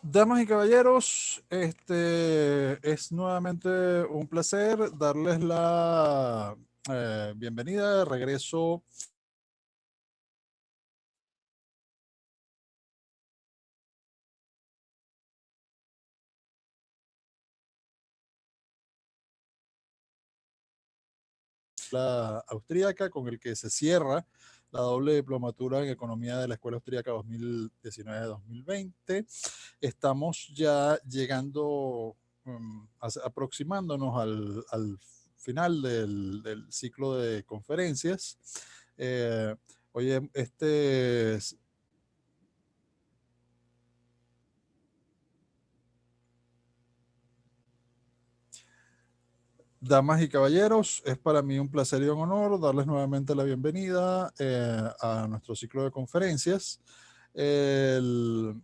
Damas y caballeros, es nuevamente un placer darles la bienvenida de regreso a la austríaca, con el que se cierra la doble diplomatura en economía de la Escuela Austríaca 2019-2020. Estamos ya llegando, aproximándonos al final del ciclo de conferencias. Eh, Oye, damas y caballeros, es para mí un placer y un honor darles nuevamente la bienvenida a nuestro ciclo de conferencias. El-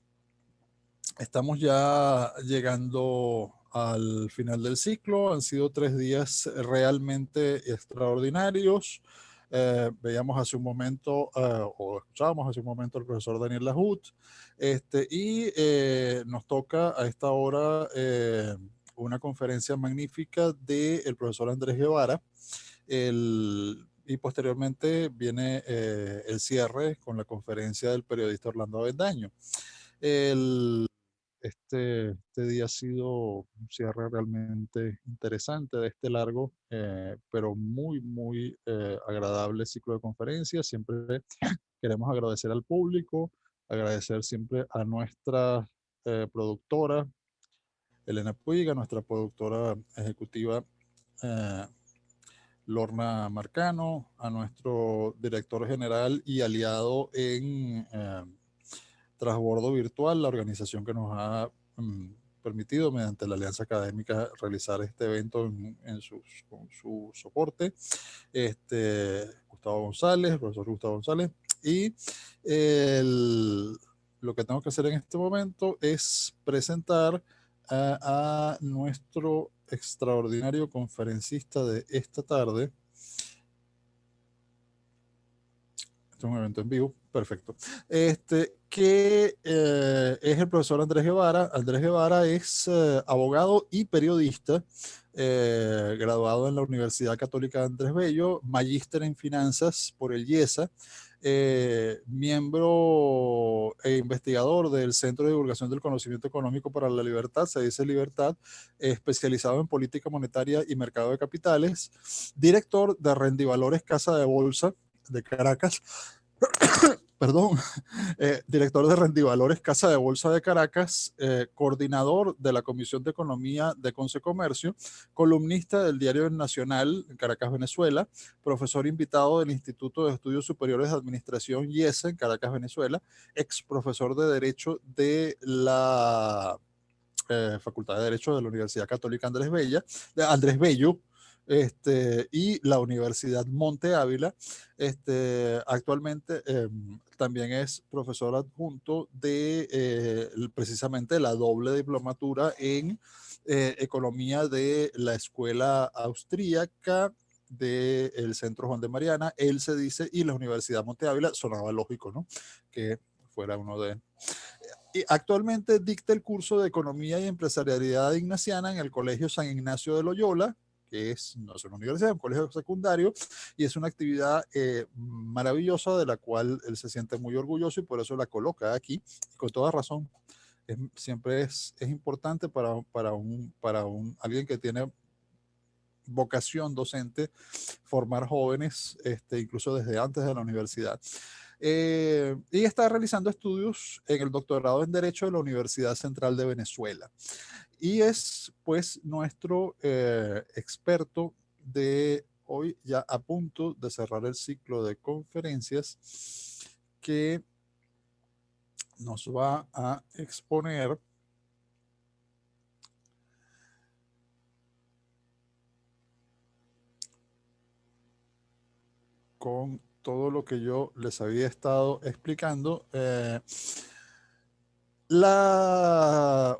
Estamos ya llegando al final del ciclo. Han sido 3 días realmente extraordinarios. Veíamos hace un momento, o escuchábamos hace un momento al profesor Daniel Lahut, y nos toca a esta hora una conferencia magnífica del profesor Andrés Guevara. Y posteriormente viene el cierre con la conferencia del periodista Orlando Avendaño. El, este día ha sido un cierre realmente interesante de este largo, pero muy, muy agradable ciclo de conferencias. Siempre queremos agradecer al público, agradecer siempre a nuestra productora, Elena Puiga, nuestra productora ejecutiva, eh, Lorna Marcano, a nuestro director general y aliado en Transbordo Virtual, la organización que nos ha permitido mediante la Alianza Académica realizar este evento con su soporte, Gustavo González, el profesor Gustavo González, y el, lo que tengo que hacer en este momento es presentar a nuestro extraordinario conferencista de esta tarde. Este es un evento en vivo, perfecto. Que es el profesor Andrés Guevara. Andrés Guevara es abogado y periodista, graduado en la Universidad Católica de Andrés Bello, magíster en finanzas por el IESA, miembro e investigador del Centro de Divulgación del Conocimiento Económico para la Libertad, se dice Libertad, especializado en política monetaria y mercado de capitales, director de Rendivalores Casa de Bolsa de Caracas, perdón, director de Rendivalores Casa de Bolsa de Caracas, coordinador de la Comisión de Economía de Concecomercio, columnista del Diario Nacional en Caracas, Venezuela, profesor invitado del Instituto de Estudios Superiores de Administración IESA en Caracas, Venezuela, ex profesor de Derecho de la Facultad de Derecho de la Universidad Católica Andrés Bello, y la Universidad Monte Ávila. Actualmente también es profesor adjunto de precisamente la doble diplomatura en economía de la Escuela Austríaca del Centro Juan de Mariana, él se dice, y la Universidad Monte Ávila. Sonaba lógico, ¿no? Que fuera uno de... Y actualmente dicta el curso de Economía y Empresarialidad Ignaciana en el Colegio San Ignacio de Loyola, que no es una universidad, es un colegio secundario, y es una actividad maravillosa de la cual él se siente muy orgulloso y por eso la coloca aquí, con toda razón. Siempre es importante para alguien que tiene vocación docente formar jóvenes, incluso desde antes de la universidad. Y está realizando estudios en el doctorado en Derecho de la Universidad Central de Venezuela. Y es pues nuestro experto de hoy, ya a punto de cerrar el ciclo de conferencias, que nos va a exponer con todo lo que yo les había estado explicando.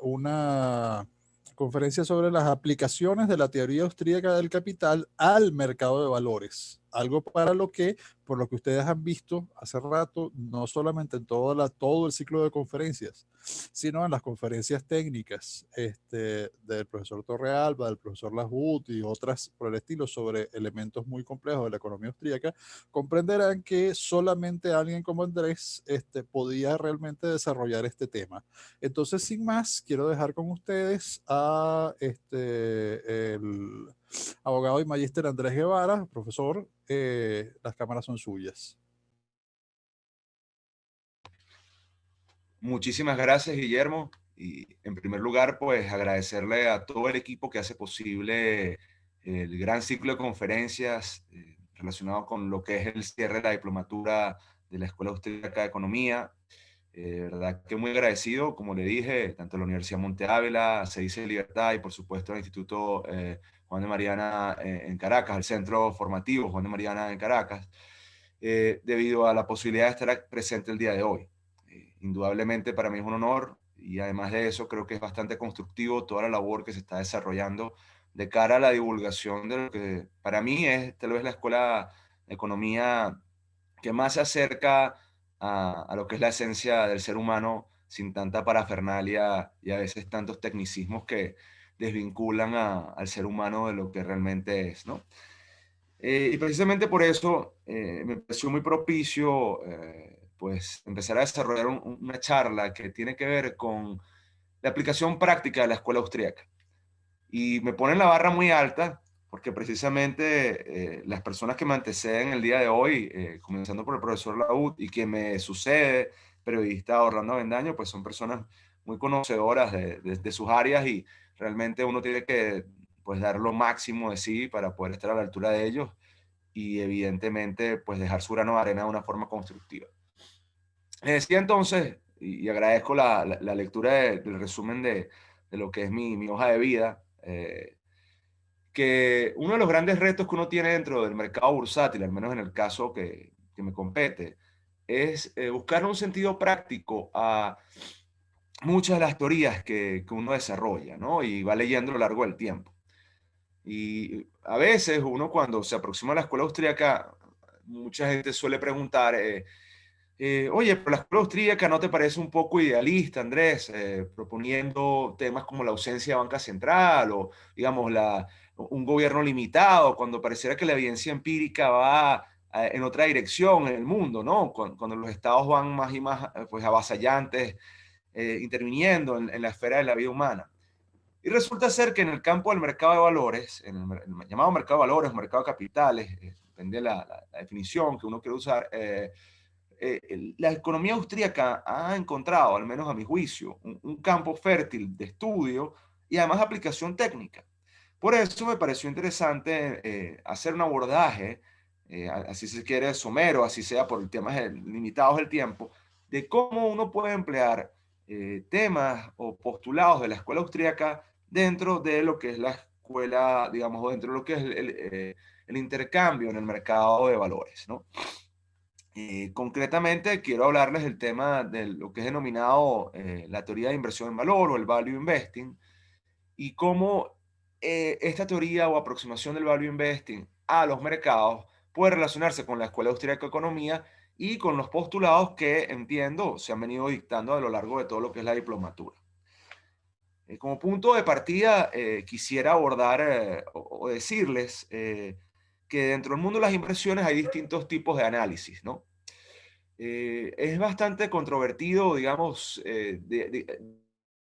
Una conferencia sobre las aplicaciones de la teoría austríaca del capital al mercado de valores. algo para lo que, por lo que ustedes han visto hace rato, no solamente en todo el ciclo de conferencias, sino en las conferencias técnicas del profesor Torrealba, del profesor Lajut y otras por el estilo sobre elementos muy complejos de la economía austríaca, comprenderán que solamente alguien como Andrés podía realmente desarrollar este tema. Entonces, sin más, quiero dejar con ustedes a el abogado y magíster Andrés Guevara. Profesor, las cámaras son suyas. Muchísimas gracias, Guillermo. Y en primer lugar, pues agradecerle a todo el equipo que hace posible el gran ciclo de conferencias relacionado con lo que es el cierre de la diplomatura de la Escuela Austríaca de Economía. Verdad que muy agradecido, como le dije, tanto a la Universidad Monte Ávila, CICE Libertad y por supuesto al Instituto Juan de Mariana en Caracas, el Centro Formativo Juan de Mariana en Caracas, debido a la posibilidad de estar presente el día de hoy. Indudablemente para mí es un honor y además de eso creo que es bastante constructivo toda la labor que se está desarrollando de cara a la divulgación de lo que para mí es tal vez la escuela de economía que más se acerca a lo que es la esencia del ser humano sin tanta parafernalia y a veces tantos tecnicismos que desvinculan al ser humano de lo que realmente es, ¿no? Y precisamente por eso me pareció muy propicio pues empezar a desarrollar una charla que tiene que ver con la aplicación práctica de la escuela austríaca. Y me ponen la barra muy alta porque precisamente las personas que me anteceden el día de hoy, comenzando por el profesor Laud y que me sucede, periodista Orlando Avendaño, pues son personas muy conocedoras de sus áreas y realmente uno tiene que pues dar lo máximo de sí para poder estar a la altura de ellos y evidentemente pues dejar su grano de arena de una forma constructiva. Decía entonces, y agradezco la lectura del resumen de lo que es mi hoja de vida, que uno de los grandes retos que uno tiene dentro del mercado bursátil, al menos en el caso que me compete, es buscar un sentido práctico a muchas de las teorías que uno desarrolla, ¿no? Y va leyendo a lo largo del tiempo. Y a veces uno cuando se aproxima a la escuela austríaca, mucha gente suele preguntar, oye, pero la escuela austríaca ¿no te parece un poco idealista, Andrés? Proponiendo temas como la ausencia de banca central o, digamos, un gobierno limitado, cuando pareciera que la evidencia empírica va en otra dirección en el mundo, ¿no? Cuando los estados van más y más pues, avasallantes, interviniendo en la esfera de la vida humana. Y resulta ser que en el campo del mercado de valores, en el llamado mercado de valores, mercado de capitales, depende de la definición que uno quiere usar, la economía austríaca ha encontrado, al menos a mi juicio, un campo fértil de estudio y además aplicación técnica. Por eso me pareció interesante hacer un abordaje, así se quiere somero, así sea por temas limitados del tiempo, de cómo uno puede emplear temas o postulados de la escuela austríaca dentro de lo que es la escuela, digamos, o dentro de lo que es el intercambio en el mercado de valores, ¿no? Concretamente, quiero hablarles del tema de lo que es denominado la teoría de inversión en valor o el value investing y cómo esta teoría o aproximación del value investing a los mercados puede relacionarse con la Escuela Austríaca de Economía y con los postulados que entiendo se han venido dictando a lo largo de todo lo que es la diplomatura. Como punto de partida, quisiera abordar o decirles que dentro del mundo de las inversiones hay distintos tipos de análisis, ¿no? Es bastante controvertido, digamos,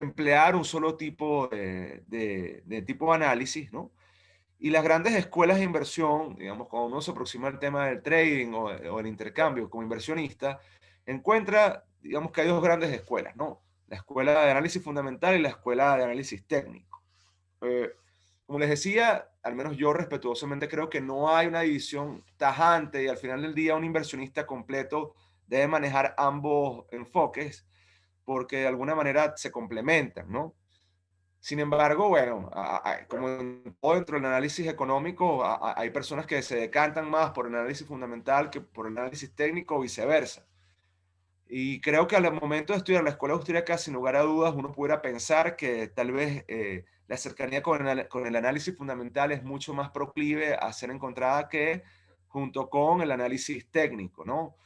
emplear un solo tipo de tipo de análisis, ¿no? Y las grandes escuelas de inversión, digamos, cuando uno se aproxima al tema del trading o el intercambio como inversionista, encuentra, digamos, que hay dos grandes escuelas, ¿no? La escuela de análisis fundamental y la escuela de análisis técnico. Eh, Como les decía, al menos yo respetuosamente creo que no hay una división tajante y al final del día un inversionista completo debe manejar ambos enfoques porque de alguna manera se complementan, ¿no? Sin embargo, bueno, como dentro del análisis económico, hay personas que se decantan más por el análisis fundamental que por el análisis técnico o viceversa. Y creo que al momento de estudiar la escuela austríaca, sin lugar a dudas, uno pudiera pensar que tal vez la cercanía con el análisis fundamental es mucho más proclive a ser encontrada que junto con el análisis técnico, ¿no?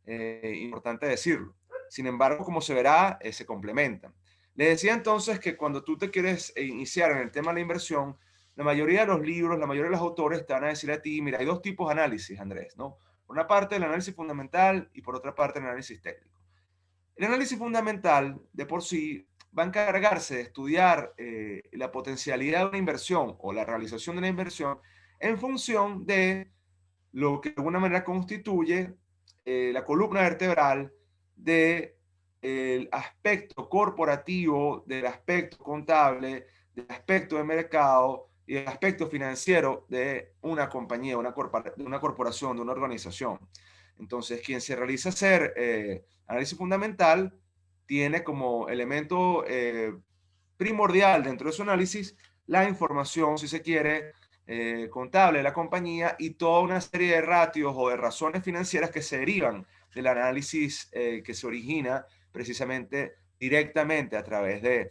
Importante decirlo. Sin embargo, como se verá, se complementan. Les decía entonces que cuando tú te quieres iniciar en el tema de la inversión, la mayoría de los libros, la mayoría de los autores te van a decir a ti, mira, hay dos tipos de análisis, Andrés, ¿no? Por una parte el análisis fundamental y por otra parte el análisis técnico. El análisis fundamental, de por sí, va a encargarse de estudiar la potencialidad de una inversión o la realización de una inversión en función de lo que de alguna manera constituye la columna vertebral del aspecto corporativo, del aspecto contable, del aspecto de mercado y del aspecto financiero de una compañía, de una corporación, de una organización. Entonces, quien se realiza hacer análisis fundamental tiene como elemento primordial dentro de su análisis la información, si se quiere, contable de la compañía y toda una serie de ratios o de razones financieras que se derivan del análisis que se origina precisamente directamente a través del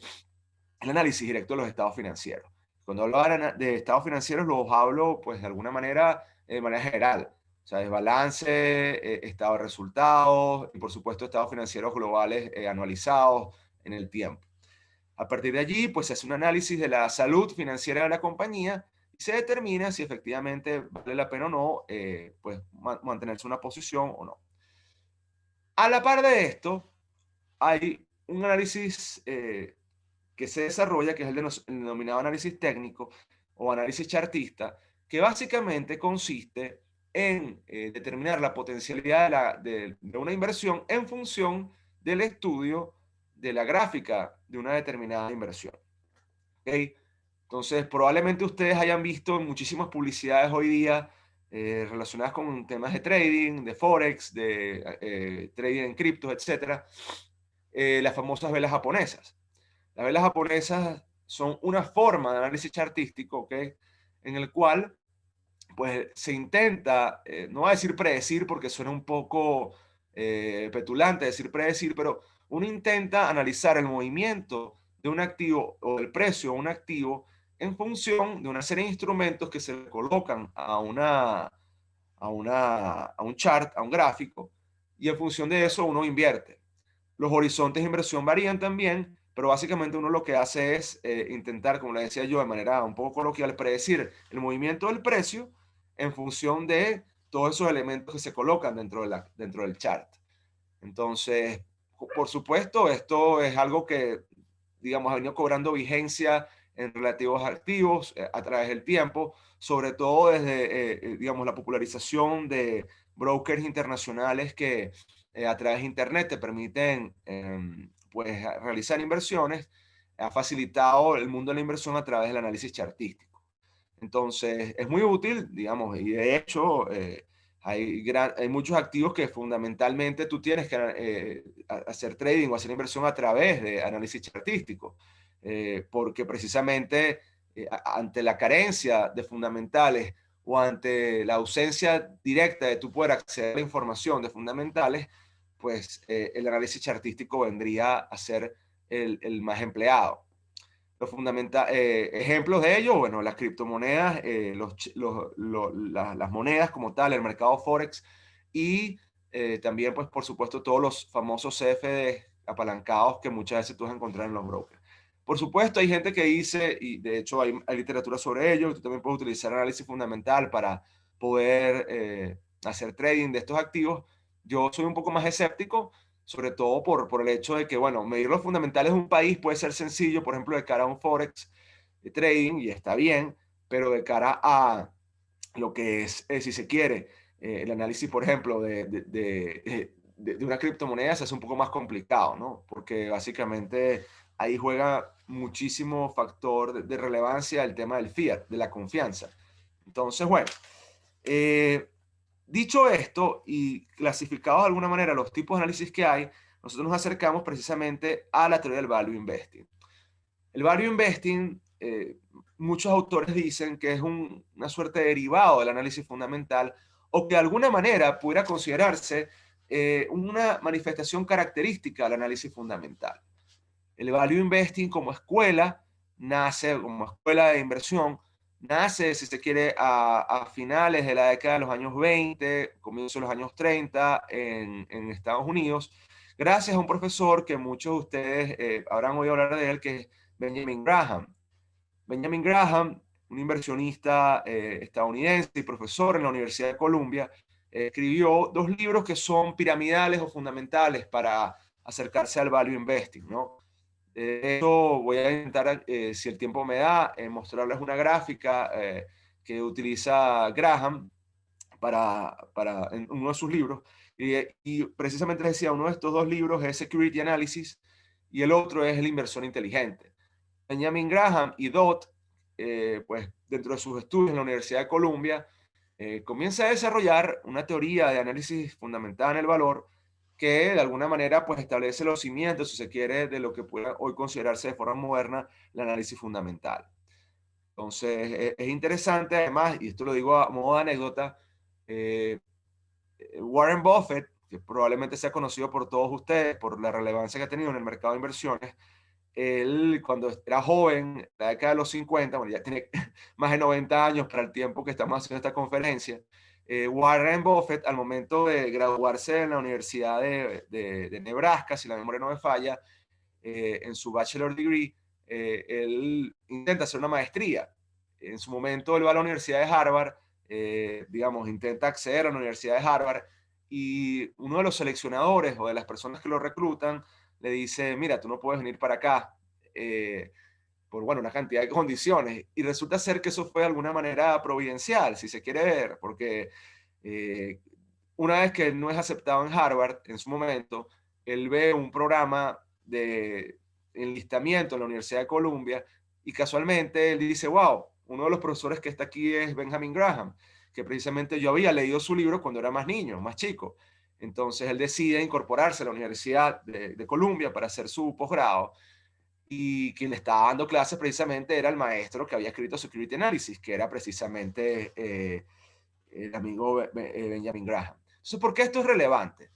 análisis directo de los estados financieros. Cuando hablo de estados financieros, los hablo pues de alguna manera, de manera general. O sea, desbalance, estado de resultados y por supuesto estados financieros globales anualizados en el tiempo. A partir de allí, pues se hace un análisis de la salud financiera de la compañía y se determina si efectivamente vale la pena o no, pues mantenerse una posición o no. A la par de esto, hay un análisis que se desarrolla, que es el denominado análisis técnico o análisis chartista, que básicamente consiste en determinar la potencialidad de una inversión en función del estudio de la gráfica de una determinada inversión. ¿Okay? Entonces, probablemente ustedes hayan visto muchísimas publicidades hoy día relacionadas con temas de trading, de forex, de trading en criptos, etcétera, las famosas velas japonesas. Las velas japonesas son una forma de análisis chartístico, ¿okay? En el cual pues se intenta, no voy a decir predecir porque suena un poco petulante decir predecir, pero uno intenta analizar el movimiento de un activo o el precio de un activo en función de una serie de instrumentos que se le colocan a un chart, a un gráfico, y en función de eso uno invierte. Los horizontes de inversión varían también, pero básicamente uno lo que hace es intentar, como le decía yo, de manera un poco coloquial, predecir el movimiento del precio en función de todos esos elementos que se colocan dentro del chart. Entonces, por supuesto, esto es algo que, digamos, ha venido cobrando vigencia en relativos activos a través del tiempo, sobre todo desde, digamos, la popularización de brokers internacionales que a través de Internet te permiten pues, realizar inversiones, ha facilitado el mundo de la inversión a través del análisis chartístico. Entonces, es muy útil, digamos, y de hecho hay muchos activos que fundamentalmente tú tienes que hacer trading o hacer inversión a través de análisis chartístico, porque precisamente ante la carencia de fundamentales o ante la ausencia directa de tú poder acceder a la información de fundamentales, pues el análisis chartístico vendría a ser el más empleado. Ejemplos de ello, bueno, las criptomonedas, las monedas como tal, el mercado Forex y también, pues, por supuesto, todos los famosos CFD apalancados que muchas veces tú vas a encontrar en los brokers. Por supuesto, hay gente que dice, y de hecho hay literatura sobre ello, tú también puedes utilizar análisis fundamental para poder hacer trading de estos activos. Yo soy un poco más escéptico, sobre todo por el hecho de que, bueno, medir los fundamentales de un país puede ser sencillo, por ejemplo, de cara a un Forex de trading, y está bien, pero de cara a lo que es, si se quiere, el análisis, por ejemplo, de una criptomoneda se hace un poco más complicado, ¿no? Porque básicamente ahí juega muchísimo factor de relevancia el tema del fiat, de la confianza. Entonces, bueno, dicho esto y clasificados de alguna manera los tipos de análisis que hay, nosotros nos acercamos precisamente a la teoría del value investing. El value investing, muchos autores dicen que es una suerte de derivado del análisis fundamental o que de alguna manera pudiera considerarse una manifestación característica del análisis fundamental. El value investing como escuela nace como escuela de inversión nace, si se quiere, a finales de la década de los años 20, comienzos de los años 30 en Estados Unidos, gracias a un profesor que muchos de ustedes habrán oído hablar de él, que es Benjamin Graham. Benjamin Graham, un inversionista estadounidense y profesor en la Universidad de Columbia, escribió dos libros que son piramidales o fundamentales para acercarse al value investing, ¿no? Eso voy a intentar, si el tiempo me da, mostrarles una gráfica que utiliza Graham en uno de sus libros. Y precisamente les decía, uno de estos dos libros es Security Analysis y el otro es el inversor inteligente. Benjamin Graham y Dodd, pues dentro de sus estudios en la Universidad de Columbia, comienza a desarrollar una teoría de análisis fundamentada en el valor que de alguna manera pues establece los cimientos, si se quiere, de lo que puede hoy considerarse de forma moderna el análisis fundamental. Entonces, es interesante además, y esto lo digo a modo de anécdota, eh, Warren Buffett, que probablemente sea conocido por todos ustedes por la relevancia que ha tenido en el mercado de inversiones, él cuando era joven, en la década de los 50, bueno, ya tiene más de 90 años para el tiempo que estamos haciendo esta conferencia, Warren Buffett, al momento de graduarse en la Universidad de Nebraska, si la memoria no me falla, en su bachelor degree, él intenta hacer una maestría. En su momento él va a la Universidad de Harvard, digamos, intenta acceder a la Universidad de Harvard y uno de los seleccionadores o de las personas que lo reclutan le dice, mira, tú no puedes venir para acá por, bueno, una cantidad de condiciones. Y resulta ser que eso fue de alguna manera providencial, si se quiere ver, porque eh, una vez que él no es aceptado en Harvard en su momento, él ve un programa de enlistamiento en la Universidad de Columbia y casualmente él dice, wow, uno de los profesores que está aquí es Benjamin Graham, que precisamente yo había leído su libro cuando era más niño, más chico. Entonces él decide incorporarse a la Universidad de Columbia para hacer su posgrado y quien le estaba dando clases precisamente era el maestro que había escrito Security Analysis, que era precisamente el amigo Benjamin Graham. Entonces, ¿por qué esto es relevante?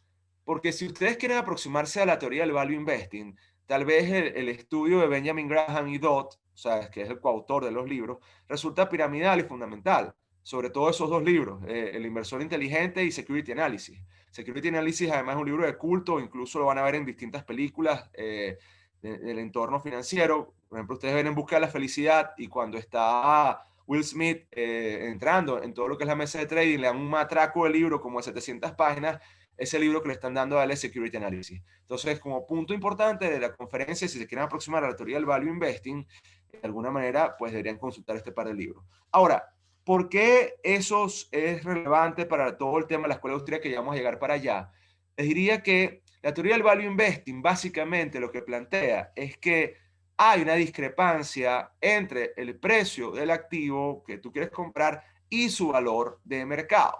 Porque si ustedes quieren aproximarse a la teoría del value investing, tal vez el estudio de Benjamin Graham y Dodd, o sea, que es el coautor de los libros, resulta piramidal y fundamental, sobre todo esos dos libros, El inversor inteligente y Security Analysis. Security Analysis además es un libro de culto, incluso lo van a ver en distintas películas del entorno financiero. Por ejemplo, ustedes ven En busca de la felicidad y cuando está Will Smith entrando en todo lo que es la mesa de trading, le dan un matraco de libro como de 700 páginas, ese libro que le están dando a él es Security Analysis. Entonces, como punto importante de la conferencia, si se quieren aproximar a la teoría del value investing, de alguna manera, pues deberían consultar este par de libros. Ahora, ¿por qué eso es relevante para todo el tema de la escuela austríaca que ya vamos a llegar para allá? Les diría que la teoría del value investing básicamente lo que plantea es que hay una discrepancia entre el precio del activo que tú quieres comprar y su valor de mercado.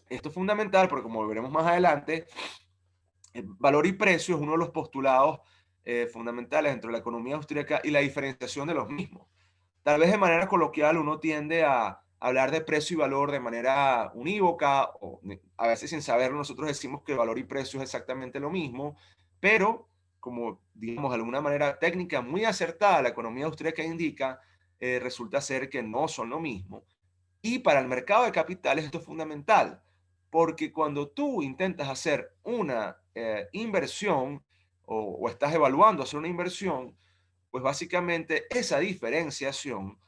Esto es fundamental porque, como veremos más adelante, el valor y precio es uno de los postulados fundamentales dentro de la economía austríaca y la diferenciación de los mismos. Tal vez de manera coloquial uno tiende a hablar de precio y valor de manera unívoca, o a veces sin saberlo nosotros decimos que valor y precio es exactamente lo mismo, pero como digamos de alguna manera técnica muy acertada la economía austríaca indica, resulta ser que no son lo mismo. Y para el mercado de capitales esto es fundamental, porque cuando tú intentas hacer una inversión o estás evaluando hacer una inversión, pues básicamente esa diferenciación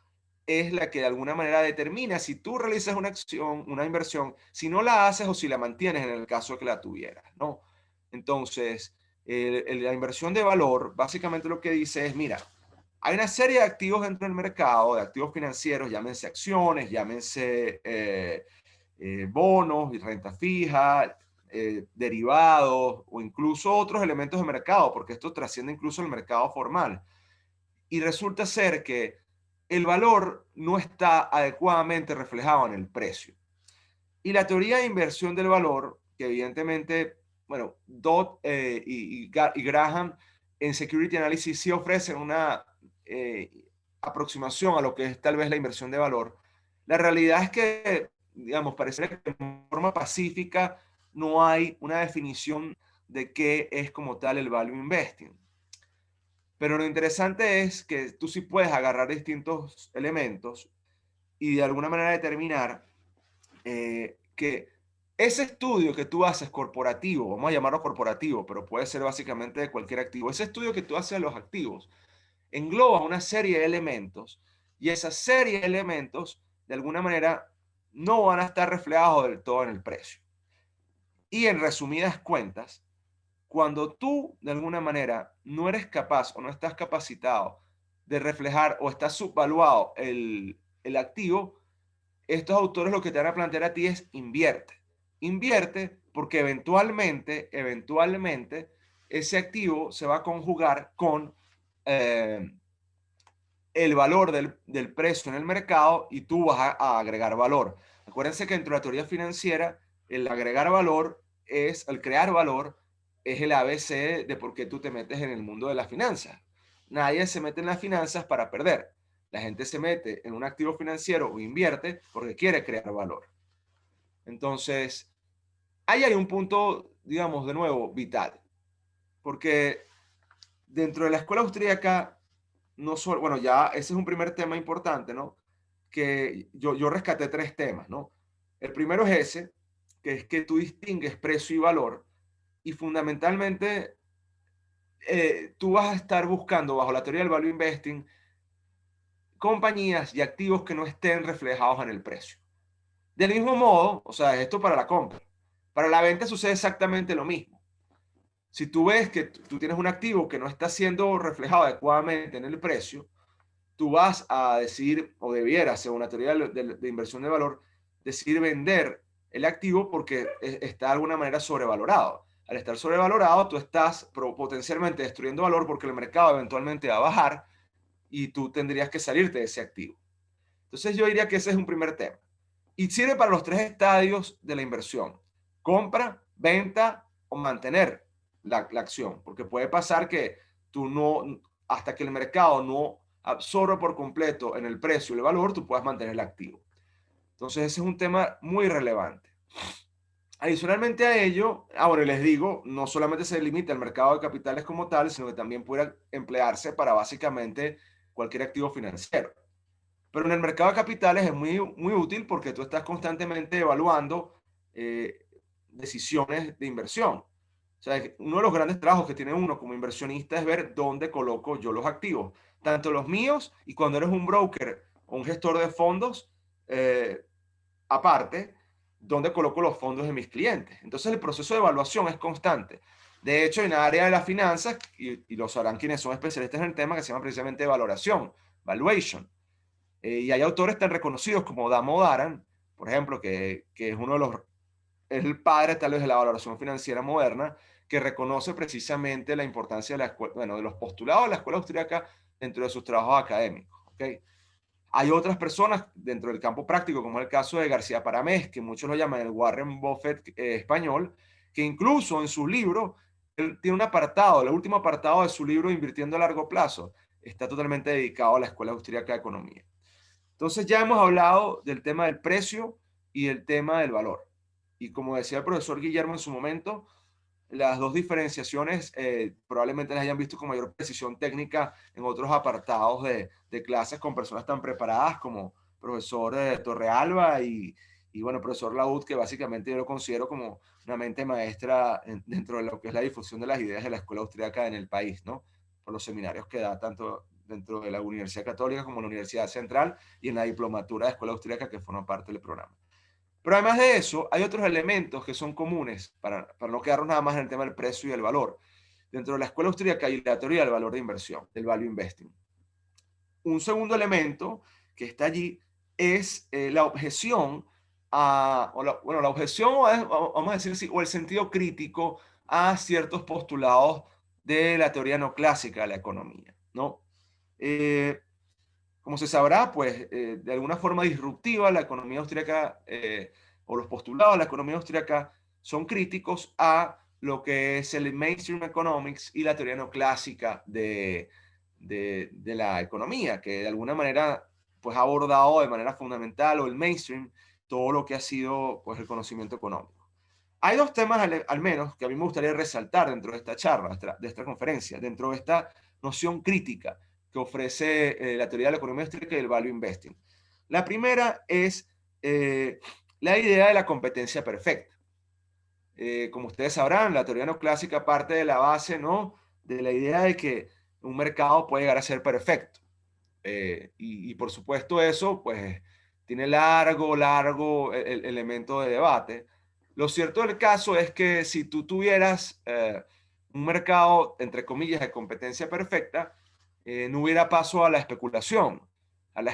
es la que de alguna manera determina si tú realizas una acción, una inversión, si no la haces o si la mantienes en el caso de que la tuvieras, ¿no? Entonces, la inversión de valor básicamente lo que dice es, mira, hay una serie de activos dentro del mercado, de activos financieros, llámense acciones, llámense bonos y renta fija, derivados o incluso otros elementos de mercado, porque esto trasciende incluso el mercado formal. Y resulta ser que el valor no está adecuadamente reflejado en el precio. Y la teoría de inversión del valor, que evidentemente, bueno, Dodd y Graham en Security Analysis sí ofrecen una aproximación a lo que es tal vez la inversión de valor. La realidad es que, digamos, parece que de forma pacífica no hay una definición de qué es como tal el value investing. Pero lo interesante es que tú sí puedes agarrar distintos elementos y de alguna manera determinar que ese estudio que tú haces corporativo, vamos a llamarlo corporativo, pero puede ser básicamente de cualquier activo, ese estudio que tú haces de los activos engloba una serie de elementos y esa serie de elementos de alguna manera no van a estar reflejados del todo en el precio. Y en resumidas cuentas, cuando tú de alguna manera no eres capaz o no estás capacitado de reflejar o estás subvaluado el activo, estos autores lo que te van a plantear a ti es invierte. Invierte porque eventualmente, ese activo se va a conjugar con eh, el valor del precio en el mercado y tú vas a agregar valor. Acuérdense que dentro de la teoría financiera, el agregar valor el crear valor es el ABC de por qué tú te metes en el mundo de las finanzas. Nadie se mete en las finanzas para perder. La gente se mete en un activo financiero o invierte porque quiere crear valor. Entonces, ahí hay un punto, digamos, de nuevo, vital. Porque dentro de la escuela austríaca, no solo, bueno, ya ese es un primer tema importante, ¿no? Que yo rescaté tres temas, ¿no? El primero es ese, que es que tú distingues precio y valor y fundamentalmente tú vas a estar buscando bajo la teoría del value investing compañías y activos que no estén reflejados en el precio. Del mismo modo, o sea, esto para la compra. Para la venta sucede exactamente lo mismo. Si tú ves que tú tienes un activo que no está siendo reflejado adecuadamente en el precio, tú vas a decidir, o debieras, según la teoría de inversión de valor, decidir vender el activo porque está de alguna manera sobrevalorado. Al estar sobrevalorado, tú estás potencialmente destruyendo valor porque el mercado eventualmente va a bajar y tú tendrías que salirte de ese activo. Entonces yo diría que ese es un primer tema. Y sirve para los tres estadios de la inversión: compra, venta o mantener la acción. Porque puede pasar que tú no, hasta que el mercado no absorba por completo en el precio el valor, tú puedas mantener el activo. Entonces ese es un tema muy relevante. Adicionalmente a ello, ahora les digo, no solamente se limita al mercado de capitales como tal, sino que también puede emplearse para básicamente cualquier activo financiero. Pero en el mercado de capitales es muy, muy útil porque tú estás constantemente evaluando eh, decisiones de inversión. O sea, uno de los grandes trabajos que tiene uno como inversionista es ver dónde coloco yo los activos, tanto los míos y cuando eres un broker o un gestor de fondos, eh, aparte, dónde coloco los fondos de mis clientes. Entonces el proceso de evaluación es constante. De hecho, en el área de las finanzas, y lo sabrán quienes son especialistas en el tema, que se llama precisamente valoración, valuation. Y hay autores tan reconocidos como Damodaran, por ejemplo, que es uno de los, es el padre tal vez de la valoración financiera moderna, que reconoce precisamente la importancia de la escuela, bueno, de los postulados de la escuela austríaca dentro de sus trabajos académicos. ¿Okay? Hay otras personas dentro del campo práctico, como el caso de García Paramés, que muchos lo llaman el Warren Buffett español, que incluso en su libro, él tiene un apartado, el último apartado de su libro Invirtiendo a largo plazo, está totalmente dedicado a la Escuela Austríaca de Economía. Entonces ya hemos hablado del tema del precio y del tema del valor. Y como decía el profesor Guillermo en su momento, las dos diferenciaciones probablemente las hayan visto con mayor precisión técnica en otros apartados de clases con personas tan preparadas como profesor Torrealba y bueno, profesor Laud, que básicamente yo lo considero como una mente maestra dentro de lo que es la difusión de las ideas de la escuela austríaca en el país, ¿no? Por los seminarios que da tanto dentro de la Universidad Católica como en la Universidad Central y en la diplomatura de escuela austríaca que forma parte del programa. Pero además de eso, hay otros elementos que son comunes para no quedarnos nada más en el tema del precio y el valor. Dentro de la escuela austríaca hay la teoría del valor de inversión, del value investing. Un segundo elemento que está allí es la objeción bueno, la objeción, vamos a decir así, o el sentido crítico a ciertos postulados de la teoría no clásica de la economía, ¿no? Como se sabrá, pues de alguna forma disruptiva, la economía austríaca o los postulados de la economía austríaca son críticos a lo que es el mainstream economics y la teoría neoclásica de la economía, que de alguna manera pues, ha abordado de manera fundamental, o el mainstream, todo lo que ha sido pues, el conocimiento económico. Hay dos temas al menos que a mí me gustaría resaltar dentro de esta charla, de esta conferencia, dentro de esta noción crítica que ofrece la teoría de la economía austríaca y el value investing. La primera es la idea de la competencia perfecta. Como ustedes sabrán, la teoría neoclásica parte de la base, ¿no?, de la idea de que un mercado puede llegar a ser perfecto. Y por supuesto eso, pues, tiene largo elemento de debate. Lo cierto del caso es que si tú tuvieras un mercado, entre comillas, de competencia perfecta, no hubiera paso a la especulación. La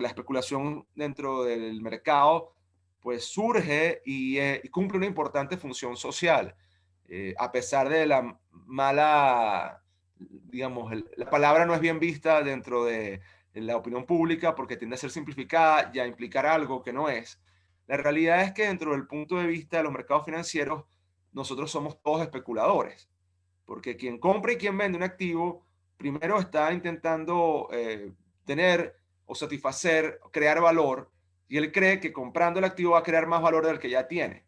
especulación dentro del mercado, pues, surge y cumple una importante función social. A pesar de la mala, digamos, la palabra no es bien vista dentro de la opinión pública porque tiende a ser simplificada y a implicar algo que no es. La realidad es que dentro del punto de vista de los mercados financieros, nosotros somos todos especuladores, porque quien compra y quien vende un activo, primero está intentando tener o satisfacer, crear valor, y él cree que comprando el activo va a crear más valor del que ya tiene.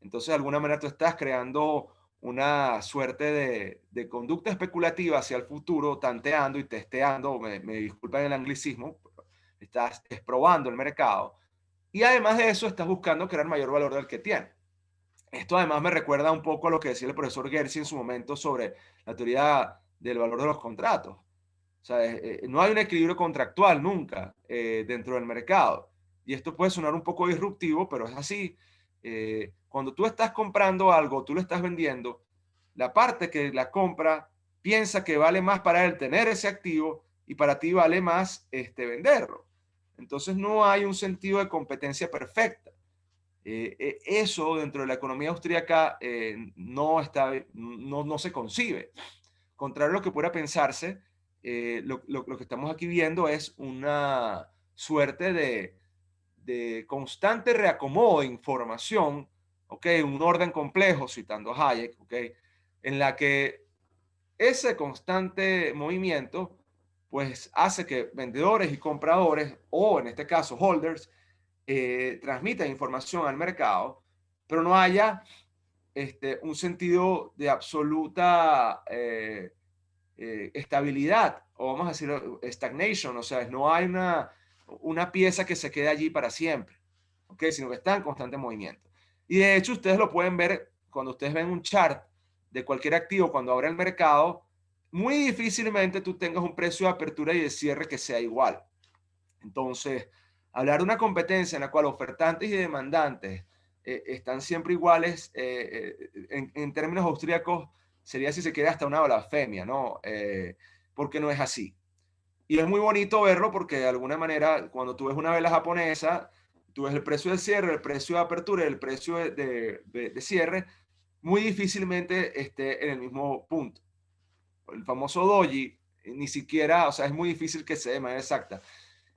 Entonces, de alguna manera, tú estás creando una suerte de conducta especulativa hacia el futuro, tanteando y testeando, me disculpan el anglicismo, estás probando el mercado. Y además de eso, estás buscando crear mayor valor del que tiene. Esto además me recuerda un poco a lo que decía el profesor Gersi en su momento sobre la teoría del valor de los contratos. O sea, no hay un equilibrio contractual nunca dentro del mercado. Y esto puede sonar un poco disruptivo, pero es así. Cuando tú estás comprando algo, tú lo estás vendiendo, la parte que la compra piensa que vale más para él tener ese activo y para ti vale más venderlo. Entonces no hay un sentido de competencia perfecta. Eso dentro de la economía austríaca no se concibe. Contrario a lo que pueda pensarse, lo que estamos aquí viendo es una suerte de constante reacomodo de información, ¿okay? Un orden complejo, citando a Hayek, ¿okay? En la que ese constante movimiento pues hace que vendedores y compradores, o en este caso holders, transmitan información al mercado, pero no haya un sentido de absoluta estabilidad, o vamos a decir stagnation, o sea, no hay una pieza que se quede allí para siempre, ¿ok? Sino que está en constante movimiento. Y de hecho, ustedes lo pueden ver cuando ustedes ven un chart de cualquier activo, cuando abre el mercado, muy difícilmente tú tengas un precio de apertura y de cierre que sea igual. Entonces, hablar de una competencia en la cual ofertantes y demandantes están siempre iguales, en términos austríacos, sería, si se quiere, hasta una blasfemia, ¿no? Porque no es así. Y es muy bonito verlo porque de alguna manera, cuando tú ves una vela japonesa, tú ves el precio de cierre, el precio de apertura y el precio de cierre, muy difícilmente esté en el mismo punto. El famoso doji, ni siquiera, o sea, es muy difícil que sea de manera exacta.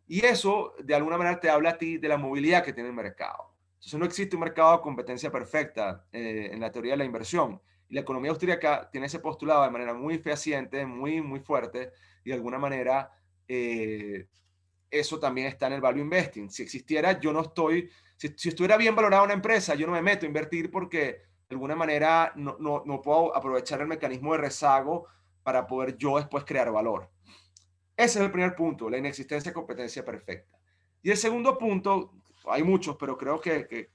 Y eso, de alguna manera, te habla a ti de la movilidad que tiene el mercado. Entonces, no existe un mercado de competencia perfecta en la teoría de la inversión. Y la economía austríaca tiene ese postulado de manera muy fehaciente, muy fuerte, y de alguna manera eso también está en el value investing. Si existiera, yo no estoy, si estuviera bien valorada una empresa, yo no me meto a invertir porque de alguna manera no puedo aprovechar el mecanismo de rezago para poder yo después crear valor. Ese es el primer punto, la inexistencia de competencia perfecta. Y el segundo punto, hay muchos, pero creo que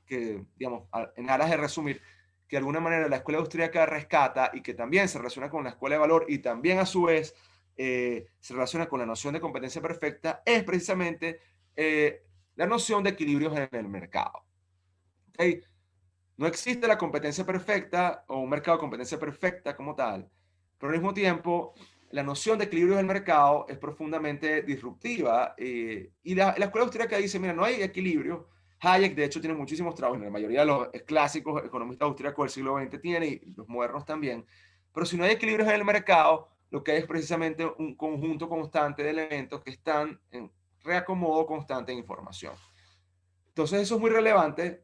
digamos, en aras de resumir, que de alguna manera la escuela austríaca rescata y que también se relaciona con la escuela de valor y también a su vez se relaciona con la noción de competencia perfecta, es precisamente la noción de equilibrios en el mercado. ¿Okay? No existe la competencia perfecta o un mercado de competencia perfecta como tal, pero al mismo tiempo la noción de equilibrio del mercado es profundamente disruptiva y la escuela austríaca dice, mira, no hay equilibrio. Hayek, de hecho, tiene muchísimos trabajos, la mayoría de los clásicos economistas austríacos del siglo XX tienen y los modernos también, pero si no hay equilibrios en el mercado, lo que hay es precisamente un conjunto constante de elementos que están en reacomodo constante de información. Entonces eso es muy relevante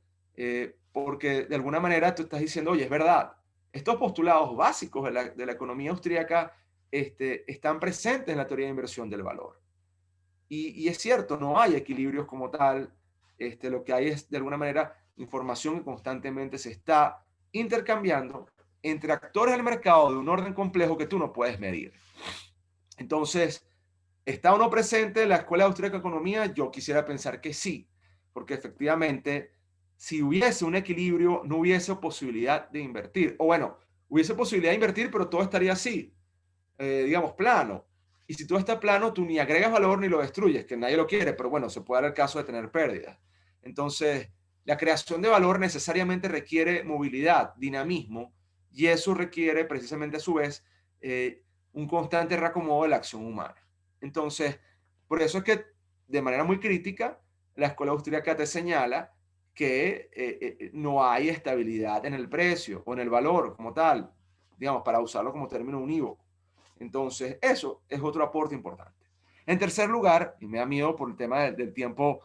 porque de alguna manera tú estás diciendo, oye, es verdad, estos postulados básicos de la economía austríaca están presentes en la teoría de inversión del valor. Y es cierto, no hay equilibrios como tal, lo que hay es de alguna manera información que constantemente se está intercambiando entre actores del mercado de un orden complejo que tú no puedes medir. Entonces, ¿Está o no presente la Escuela Austríaca de Economía? Yo quisiera pensar que sí, porque efectivamente, si hubiese un equilibrio, no hubiese posibilidad de invertir. O bueno, hubiese posibilidad de invertir, pero todo estaría así, digamos, plano. Y si todo está plano, tú ni agregas valor ni lo destruyes, que nadie lo quiere, pero bueno, se puede dar el caso de tener pérdidas. Entonces, la creación de valor necesariamente requiere movilidad, dinamismo, y eso requiere precisamente a su vez un constante reacomodo de la acción humana. Entonces, por eso es que de manera muy crítica, la escuela austríaca te señala que no hay estabilidad en el precio o en el valor como tal, digamos, para usarlo como término unívoco. Entonces, eso es otro aporte importante. En tercer lugar, y me da miedo por el tema del tiempo,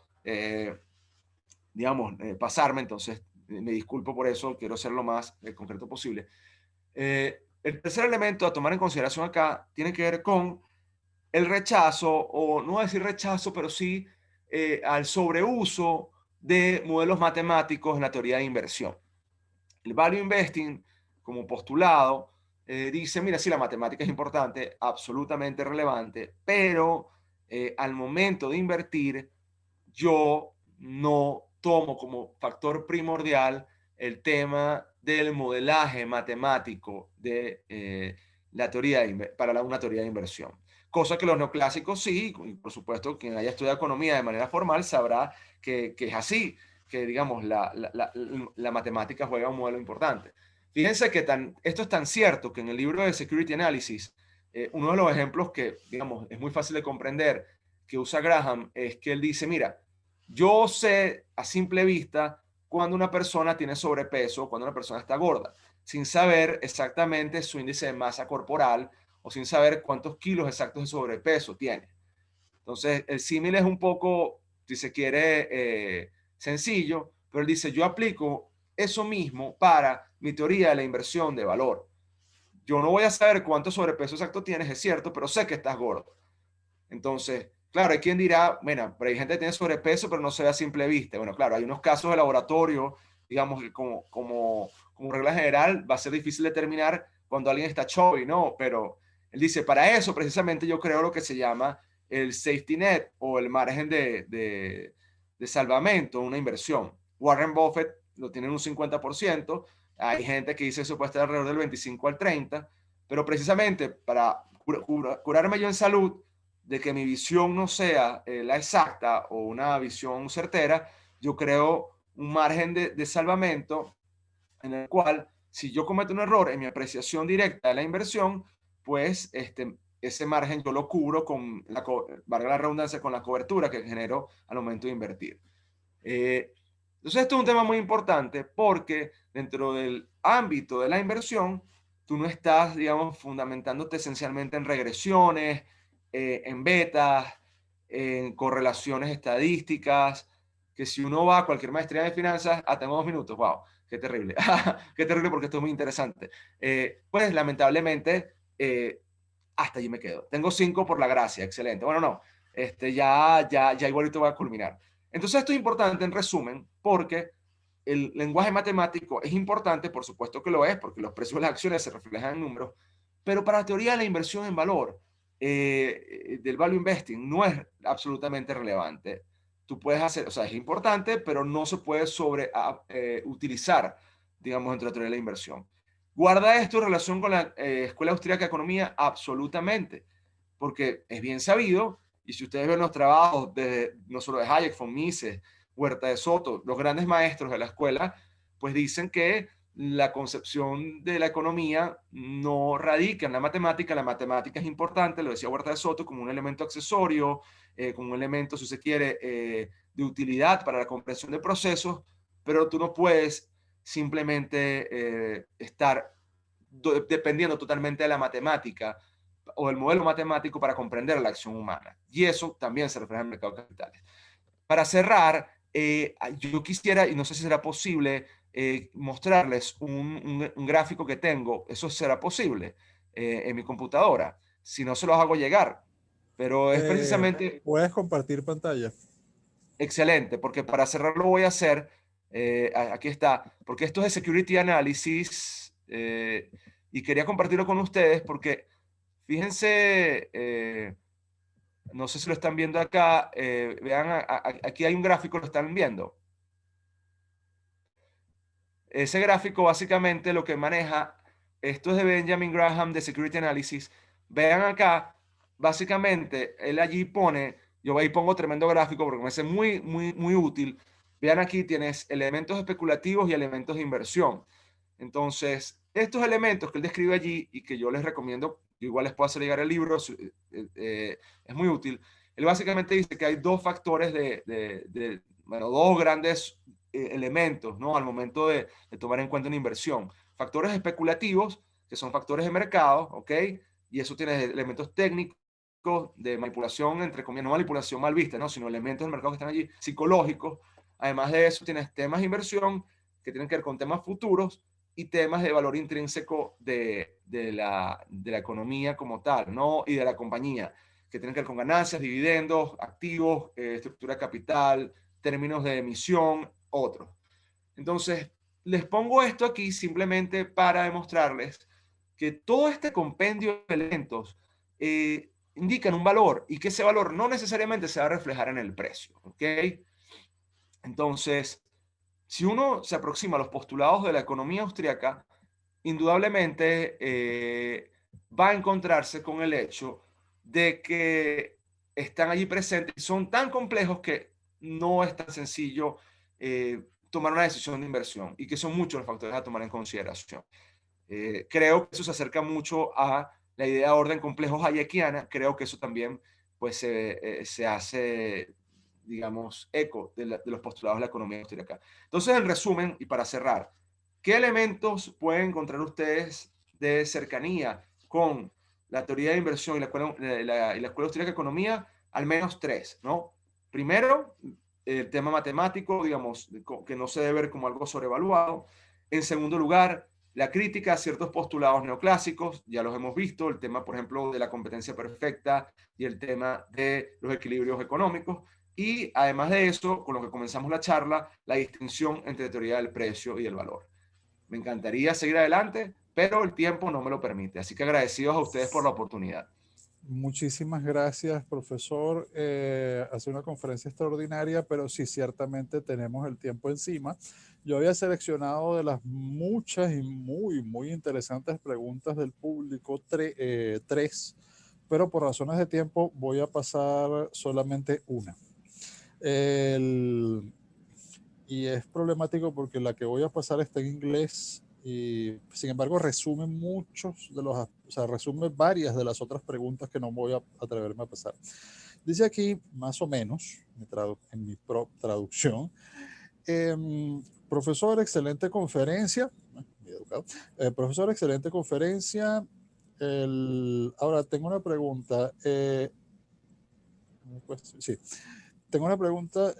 digamos, pasarme, entonces me disculpo por eso, quiero ser lo más concreto posible. El tercer elemento a tomar en consideración acá tiene que ver con el rechazo, o no decir rechazo, pero sí al sobreuso de modelos matemáticos en la teoría de inversión. El value investing, como postulado, dice, mira, sí, la matemática es importante, absolutamente relevante, pero al momento de invertir, yo no tomo como factor primordial el tema del modelaje matemático de la teoría para una teoría de inversión. Cosa que los neoclásicos sí, y por supuesto quien haya estudiado economía de manera formal sabrá que es así, que digamos la matemática juega un modelo importante. Fíjense que esto es tan cierto que en el libro de Security Analysis, uno de los ejemplos que digamos es muy fácil de comprender que usa Graham es que él dice, mira, yo sé a simple vista cuando una persona tiene sobrepeso, cuando una persona está gorda, sin saber exactamente su índice de masa corporal o sin saber cuántos kilos exactos de sobrepeso tiene. Entonces, el símil es un poco, si se quiere, sencillo, pero él dice, yo aplico eso mismo para mi teoría de la inversión de valor. Yo no voy a saber cuánto sobrepeso exacto tienes, es cierto, pero sé que estás gordo. Entonces, claro, hay quien dirá, bueno, pero hay gente que tiene sobrepeso, pero no se ve a simple vista. Bueno, claro, hay unos casos de laboratorio, digamos que como regla general va a ser difícil determinar cuando alguien está chubby, ¿no? Pero él dice, para eso precisamente yo creo lo que se llama el safety net o el margen de salvamento, una inversión. Warren Buffett lo tiene en un 50%, hay gente que dice que eso puede estar alrededor del 25 al 30, pero precisamente para curarme yo en salud, de que mi visión no sea la exacta o una visión certera, yo creo un margen de salvamento en el cual si yo cometo un error en mi apreciación directa de la inversión, pues ese margen yo lo cubro con, valga la redundancia, con la cobertura que genero al momento de invertir. Entonces esto es un tema muy importante porque dentro del ámbito de la inversión, tú no estás, digamos, fundamentándote esencialmente en regresiones, en betas, en correlaciones estadísticas, que si uno va a cualquier maestría de finanzas, tengo 2 minutos, wow, qué terrible, qué terrible porque esto es muy interesante. Pues lamentablemente, hasta allí me quedo. Tengo 5 por la gracia, excelente. Bueno, no, ya igualito voy a culminar. Entonces esto es importante en resumen porque el lenguaje matemático es importante, por supuesto que lo es, porque los precios de las acciones se reflejan en números, pero para la teoría de la inversión en valor, del value investing, no es absolutamente relevante. Tú puedes hacer, o sea, es importante, pero no se puede utilizar, digamos, dentro de la teoría de la inversión. ¿Guarda esto en relación con la Escuela Austríaca de Economía? Absolutamente, porque es bien sabido, y si ustedes ven los trabajos de, no solo de Hayek, von Mises, Huerta de Soto, los grandes maestros de la escuela, pues dicen que la concepción de la economía no radica en la matemática es importante, lo decía Huerta de Soto, como un elemento accesorio, como un elemento, si se quiere, de utilidad para la comprensión de procesos, pero tú no puedes simplemente estar dependiendo totalmente de la matemática o del modelo matemático para comprender la acción humana. Y eso también se refleja en el mercado de capitales. Para cerrar, yo quisiera, y no sé si será posible, mostrarles un gráfico que tengo. Eso será posible en mi computadora. Si no, se los hago llegar. Pero es precisamente ¿Puedes compartir pantalla? excelente, porque para cerrar lo voy a hacer. Aquí está, porque esto es de Security Analysis y quería compartirlo con ustedes porque fíjense, No sé si lo están viendo acá. Vean, aquí hay un gráfico, ¿lo están viendo? Ese gráfico básicamente lo que maneja, esto es de Benjamin Graham de Security Analysis. Vean acá, básicamente él allí pone, yo ahí pongo tremendo gráfico porque me hace muy útil. Vean aquí tienes elementos especulativos y elementos de inversión. Entonces, estos elementos que él describe allí y que yo les recomiendo, yo igual les puedo hacer llegar el libro, es muy útil. Él básicamente dice que hay dos factores bueno, dos grandes elementos, ¿no? Al momento de tomar en cuenta una inversión. Factores especulativos, que son factores de mercado, ¿ok? Y eso tiene elementos técnicos de manipulación, entre comillas, no manipulación mal vista, ¿no? Sino elementos del mercado que están allí, psicológicos. Además de eso, tienes temas de inversión que tienen que ver con temas futuros y temas de valor intrínseco de la economía como tal, ¿no? Y de la compañía, que tienen que ver con ganancias, dividendos, activos, estructura de capital, términos de emisión, otros. Entonces, les pongo esto aquí simplemente para demostrarles que todo este compendio de elementos indican un valor y que ese valor no necesariamente se va a reflejar en el precio, ¿ok? Entonces, si uno se aproxima a los postulados de la economía austríaca, indudablemente va a encontrarse con el hecho de que están allí presentes y son tan complejos que no es tan sencillo tomar una decisión de inversión y que son muchos los factores a tomar en consideración. Creo que eso se acerca mucho a la idea de orden complejo hayekiana. Creo que eso también pues, se hace, digamos, eco de los postulados de la economía austríaca. Entonces, en resumen, y para cerrar, ¿qué elementos pueden encontrar ustedes de cercanía con la teoría de inversión y la escuela austríaca de economía? Al menos tres, ¿no? Primero, el tema matemático, digamos, que no se debe ver como algo sobrevaluado. En segundo lugar, la crítica a ciertos postulados neoclásicos, ya los hemos visto, el tema, por ejemplo, de la competencia perfecta y el tema de los equilibrios económicos. Y además de eso, con lo que comenzamos la charla, la distinción entre teoría del precio y del valor. Me encantaría seguir adelante, pero el tiempo no me lo permite. Así que agradecidos a ustedes por la oportunidad. Muchísimas gracias, profesor. Hace una conferencia extraordinaria, pero sí, ciertamente tenemos el tiempo encima. Yo había seleccionado de las muchas y muy interesantes preguntas del público tres, pero por razones de tiempo voy a pasar solamente una. El, y es problemático porque la que voy a pasar está en inglés y sin embargo resume muchos de los, o sea, resume varias de las otras preguntas que no voy a atreverme a pasar. Dice aquí, más o menos, en mi traducción, eh, profesor, excelente conferencia. Profesor, excelente conferencia. Ahora, tengo una pregunta. Pues, sí, tengo una pregunta.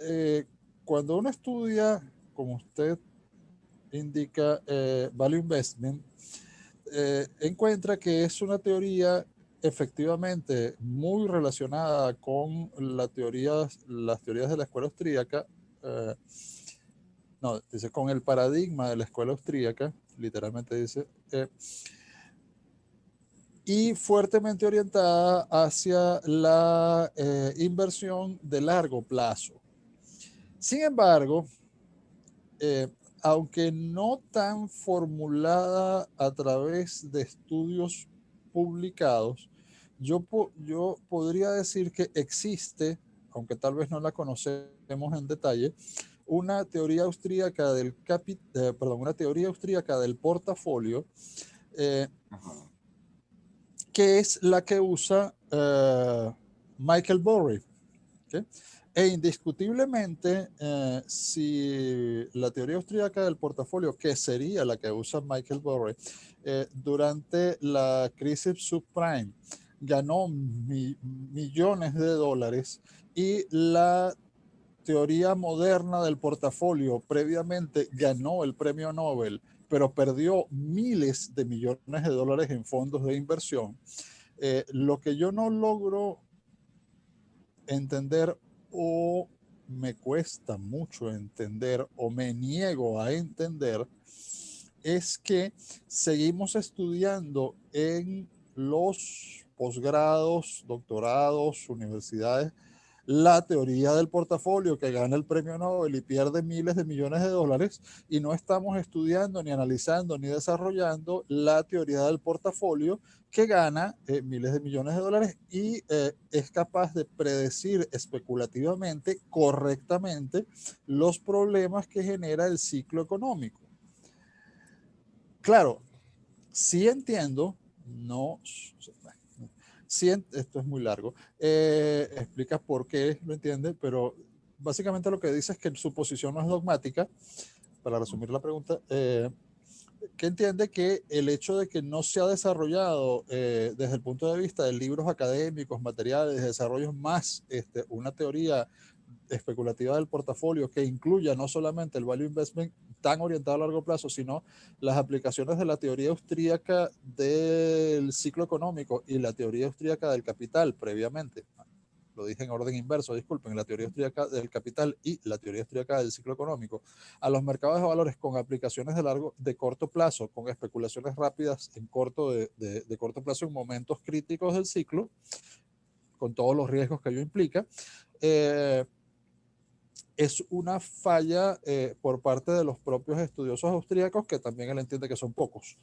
Cuando uno estudia, como usted indica, Value Investment, encuentra que es una teoría efectivamente muy relacionada con las teorías de la escuela austríaca, eh, no, dice con el paradigma de la escuela austríaca, literalmente dice, y fuertemente orientada hacia la inversión de largo plazo. Sin embargo, eh, aunque no tan formulada a través de estudios publicados, yo podría decir que existe, aunque tal vez no la conocemos en detalle, una teoría austríaca una teoría austríaca del portafolio, eh, que es la que usa Michael Burry. ¿Okay? E indiscutiblemente, si la teoría austríaca del portafolio, que sería la que usa Michael Burry, durante la crisis subprime, ganó millones de dólares y la teoría moderna del portafolio previamente ganó el premio Nobel, pero perdió miles de millones de dólares en fondos de inversión. Lo que yo no logro entender o me cuesta mucho entender o me niego a entender es que seguimos estudiando en los posgrados, doctorados, universidades, la teoría del portafolio que gana el premio Nobel y pierde miles de millones de dólares, y no estamos estudiando, ni analizando, ni desarrollando la teoría del portafolio que gana miles de millones de dólares y es capaz de predecir especulativamente, correctamente, los problemas que genera el ciclo económico. Claro, sí entiendo, no, sí, esto es muy largo, explica por qué lo entiende, pero básicamente lo que dice es que su posición no es dogmática, para resumir la pregunta, que entiende que el hecho de que no se ha desarrollado desde el punto de vista de libros académicos, materiales, desarrollos más una teoría especulativa del portafolio que incluya no solamente el value investment tan orientado a largo plazo, sino las aplicaciones de la teoría austríaca del ciclo económico y la teoría austríaca del capital previamente. Lo dije en orden inverso, disculpen, la teoría austríaca del capital y la teoría austríaca del ciclo económico, a los mercados de valores con aplicaciones de corto plazo, con especulaciones rápidas de corto plazo en momentos críticos del ciclo, con todos los riesgos que ello implica, es una falla por parte de los propios estudiosos austríacos, que también él entiende que son pocos.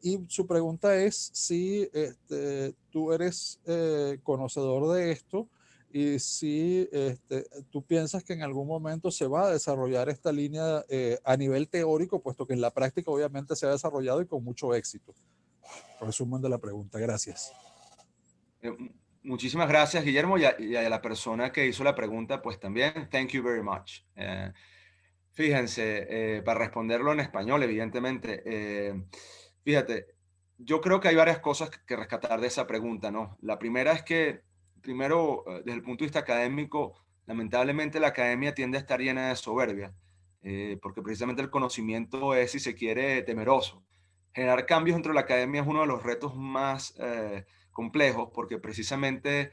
Y su pregunta es si tú eres conocedor de esto y si tú piensas que en algún momento se va a desarrollar esta línea a nivel teórico, puesto que en la práctica obviamente se ha desarrollado y con mucho éxito. Resumen de la pregunta. Gracias. Muchísimas gracias, Guillermo, y a la persona que hizo la pregunta, pues también, thank you very much. Fíjense, para responderlo en español, evidentemente, fíjate, yo creo que hay varias cosas que rescatar de esa pregunta, ¿no? La primera es que, primero, desde el punto de vista académico, lamentablemente la academia tiende a estar llena de soberbia, porque precisamente el conocimiento es, si se quiere, temeroso. Generar cambios dentro de la academia es uno de los retos más complejos, porque precisamente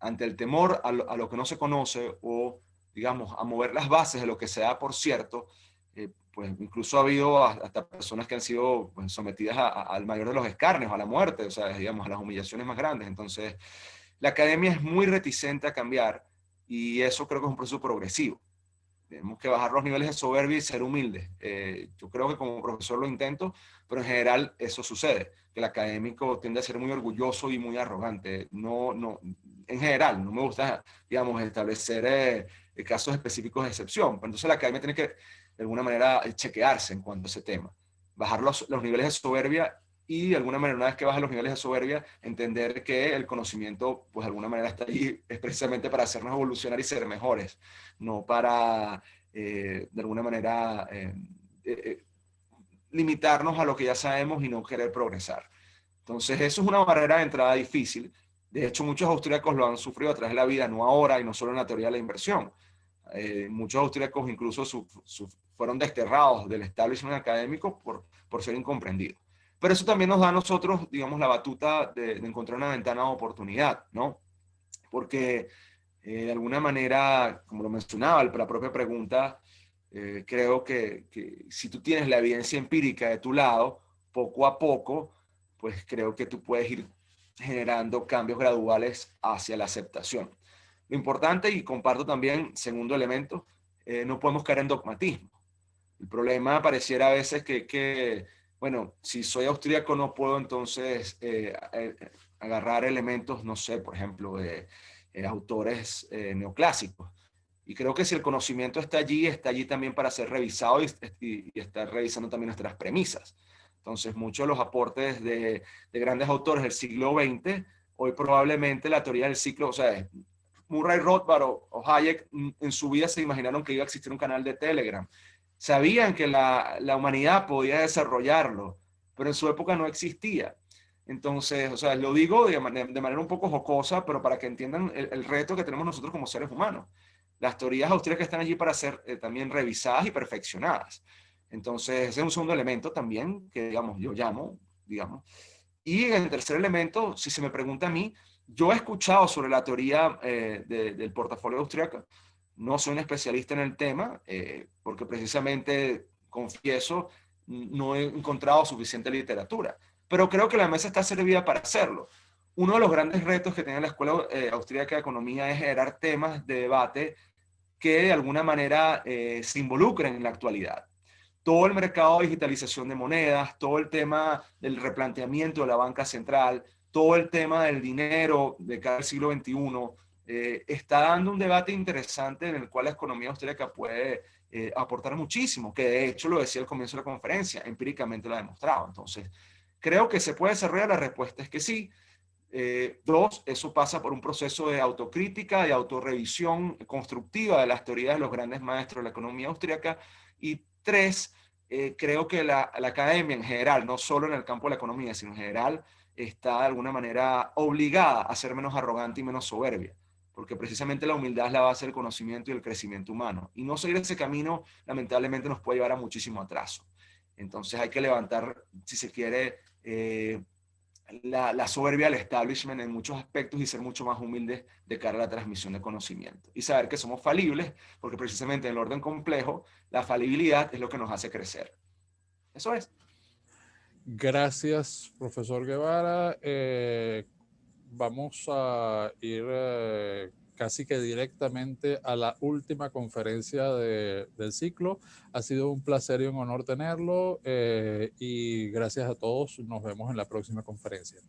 ante el temor a lo que no se conoce o digamos, a mover las bases de lo que se da por cierto, pues incluso ha habido hasta personas que han sido pues, sometidas al mayor de los escarnios, a la muerte, o sea, digamos, a las humillaciones más grandes. Entonces, la academia es muy reticente a cambiar y eso creo que es un proceso progresivo. Tenemos que bajar los niveles de soberbia y ser humildes. Yo creo que como profesor lo intento, pero en general eso sucede, que el académico tiende a ser muy orgulloso y muy arrogante. En general, no me gusta, digamos, establecer casos específicos de excepción. Entonces la academia tiene que, de alguna manera, chequearse en cuanto a ese tema. Bajar los niveles de soberbia y de alguna manera, una vez que baja los niveles de soberbia, entender que el conocimiento, pues de alguna manera está allí, es precisamente para hacernos evolucionar y ser mejores, no para, de alguna manera, limitarnos a lo que ya sabemos y no querer progresar. Entonces, eso es una barrera de entrada difícil. De hecho, muchos austríacos lo han sufrido a través de la vida, no ahora y no solo en la teoría de la inversión. Muchos austríacos incluso fueron desterrados del establishment académico por ser incomprendidos. Pero eso también nos da a nosotros, digamos, la batuta de encontrar una ventana de oportunidad, ¿no? Porque de alguna manera, como lo mencionaba la propia pregunta, creo que si tú tienes la evidencia empírica de tu lado, poco a poco, pues creo que tú puedes ir generando cambios graduales hacia la aceptación. Lo importante, y comparto también, segundo elemento, no podemos caer en dogmatismo. El problema pareciera a veces bueno, si soy austríaco no puedo entonces agarrar elementos, no sé, por ejemplo, de autores neoclásicos. Y creo que si el conocimiento está allí también para ser revisado y estar revisando también nuestras premisas. Entonces, muchos de los aportes de grandes autores del siglo XX, hoy probablemente la teoría del ciclo, o sea, Murray Rothbard o Hayek en su vida se imaginaron que iba a existir un canal de Telegram. Sabían que la humanidad podía desarrollarlo, pero en su época no existía. Entonces, o sea, lo digo de manera un poco jocosa, pero para que entiendan el reto que tenemos nosotros como seres humanos. Las teorías austríacas están allí para ser también revisadas y perfeccionadas. Entonces, ese es un segundo elemento también que, digamos, yo llamo, digamos. Y el tercer elemento, si se me pregunta a mí, yo he escuchado sobre la teoría del portafolio austríaco. No soy un especialista en el tema, porque precisamente, confieso, no he encontrado suficiente literatura. Pero creo que la mesa está servida para hacerlo. uno de los grandes retos que tiene la Escuela Austríaca de Economía es generar temas de debate que de alguna manera se involucren en la actualidad. Todo el mercado de digitalización de monedas, todo el tema del replanteamiento de la banca central, todo el tema del dinero de cada siglo XXI, está dando un debate interesante en el cual la economía austríaca puede aportar muchísimo, que de hecho lo decía al comienzo de la conferencia, empíricamente lo ha demostrado. Entonces, creo que se puede desarrollar, la respuesta es que sí. Dos, eso pasa por un proceso de autocrítica, de autorrevisión constructiva de las teorías de los grandes maestros de la economía austríaca. Y tres, creo que la academia en general, no solo en el campo de la economía, sino en general, está de alguna manera obligada a ser menos arrogante y menos soberbia, porque precisamente la humildad es la base del conocimiento y el crecimiento humano. Y no seguir ese camino, lamentablemente, nos puede llevar a muchísimo atraso. Entonces hay que levantar, si se quiere, la soberbia del establishment en muchos aspectos y ser mucho más humildes de cara a la transmisión de conocimiento. Y saber que somos falibles, porque precisamente en el orden complejo, la falibilidad es lo que nos hace crecer. Eso es. Gracias, profesor Guevara. Vamos a ir casi que directamente a la última conferencia del ciclo. Ha sido un placer y un honor tenerlo y gracias a todos. Nos vemos en la próxima conferencia.